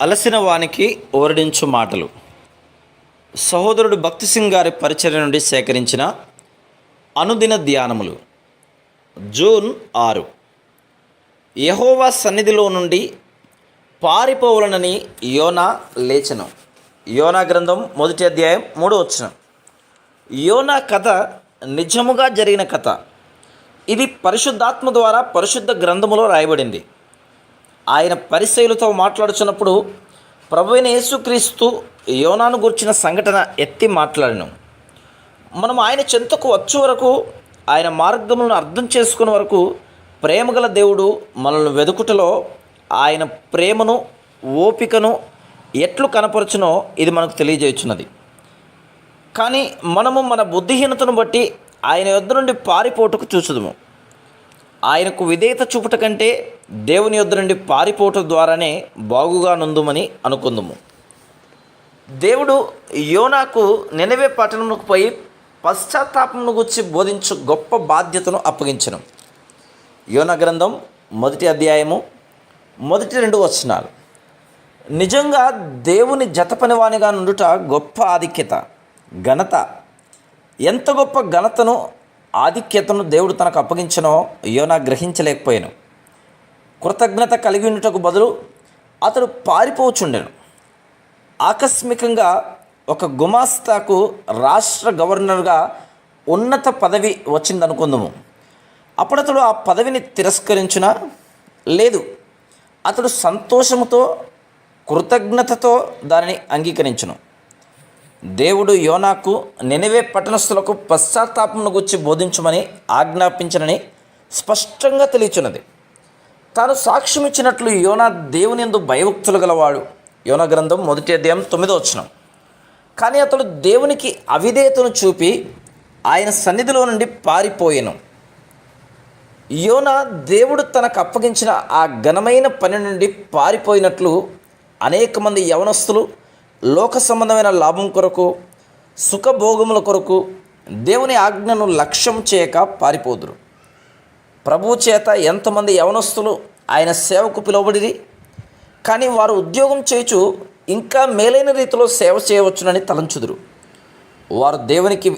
అలసిన వానికి ఓరడించు మాటలు. సహోదరుడు భక్తి సింగ్ గారి పరిచర్య నుండి సేకరించిన అనుదిన ధ్యానములు. జూన్ 6. యెహోవా సన్నిధిలో నుండి పారిపోవలనని యోనా లేచెను. యోనా గ్రంథం 1వ అధ్యాయం 3వ వచనం. యోనా కథ నిజముగా జరిగిన కథ. ఇది పరిశుద్ధాత్మ ద్వారా పరిశుద్ధ గ్రంథములో రాయబడింది. ఆయన పరిసయ్యులతో మాట్లాడుచున్నప్పుడు ప్రభువైన యేసుక్రీస్తు యోనాను గురించిన సంఘటన ఎత్తి మాట్లాడను. మనం ఆయన చెంతకు వచ్చే వరకు, ఆయన మార్గములను అర్థం చేసుకునే వరకు ప్రేమగల దేవుడు మనల్ని వెదుకుటలో ఆయన ప్రేమను, ఓపికను ఎట్లు కనపరచునో ఇది మనకు తెలియజేయుచున్నది. కానీ మనము మన బుద్ధిహీనతను బట్టి ఆయన యొద్ద నుండి పారిపోటుకు చూచుదుము. ఆయనకు విధేయత చూపుట కంటే దేవుని యొద్ద నుండి పారిపోవటం ద్వారానే బాగుగా నుందుమని అనుకుందుము. దేవుడు యోనాకు నినవే పట్టణమునకు పోయి పశ్చాత్తాపమును గురించి బోధించు గొప్ప బాధ్యతను అప్పగించను. యోనా గ్రంథం 1వ అధ్యాయము 1-2 వచనాలు. నిజంగా దేవుని జతపనివానిగా నుండుట గొప్ప ఆధిక్యత, ఘనత. ఎంత గొప్ప ఘనతను, ఆధిక్యతను దేవుడు తనకు అప్పగించనో యోనా గ్రహించలేకపోయాను. కృతజ్ఞత కలిగి ఉండుటకు బదులు అతడు పారిపోచుండెను. ఆకస్మికంగా ఒక గుమాస్తాకు రాష్ట్ర గవర్నర్గా ఉన్నత పదవి వచ్చిందనుకుందాము. అప్పుడు అతడు ఆ పదవిని తిరస్కరించునా? లేదు, అతడు సంతోషముతో, కృతజ్ఞతతో దానిని అంగీకరించును. దేవుడు యోనాకు నినవే పట్టణస్థులకు పశ్చాత్తాపమును గురించి బోధించమని ఆజ్ఞాపించనని స్పష్టంగా తెలియచున్నది. తాను సాక్ష్యం ఇచ్చినట్లు యోనా దేవుని యందు భయభక్తులు గలవాడు. యోనా గ్రంథం 1వ అధ్యాయం 9వ వచనం. కానీ అతడు దేవునికి అవిధేయతను చూపి ఆయన సన్నిధిలో నుండి పారిపోయెను. యోనా దేవుడు తనకు అప్పగించిన ఆ ఘనమైన పని నుండి పారిపోయినట్లు అనేక మంది యవనస్తులు లోక సంబంధమైన లాభం కొరకు, సుఖభోగముల కొరకు దేవుని ఆజ్ఞను లక్ష్యం చేయక పారిపోదురు. ప్రభువు చేత ఎంతమంది యవనస్తులు ఆయన సేవకు పిలువబడిరి, కానీ వారు ఉద్యోగం చేయుచు ఇంకా మేలైన రీతిలో సేవ చేయవచ్చునని తలంచుదురు. వారు దేవునికి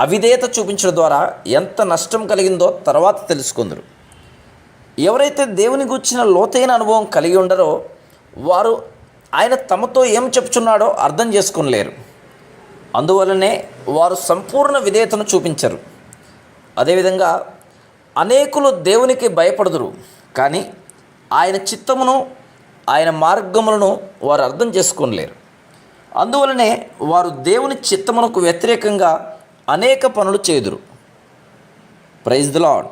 అవిధేయత చూపించడం ద్వారా ఎంత నష్టం కలిగిందో తర్వాత తెలుసుకుందరు. ఎవరైతే దేవుని గూర్చిన లోతైన అనుభవం కలిగి ఉండరో వారు ఆయన తమతో ఏం చెప్తున్నాడో అర్థం చేసుకోలేరు. అందువలనే వారు సంపూర్ణ విధేయతను చూపించరు. అదేవిధంగా అనేకులు దేవునికి భయపడుదురు, కానీ ఆయన చిత్తమును, ఆయన మార్గములను వారు అర్థం చేసుకోలేరు. అందువలనే వారు దేవుని చిత్తమునకు వ్యతిరేకంగా అనేక పనులు చేయుదురు. Praise the lord.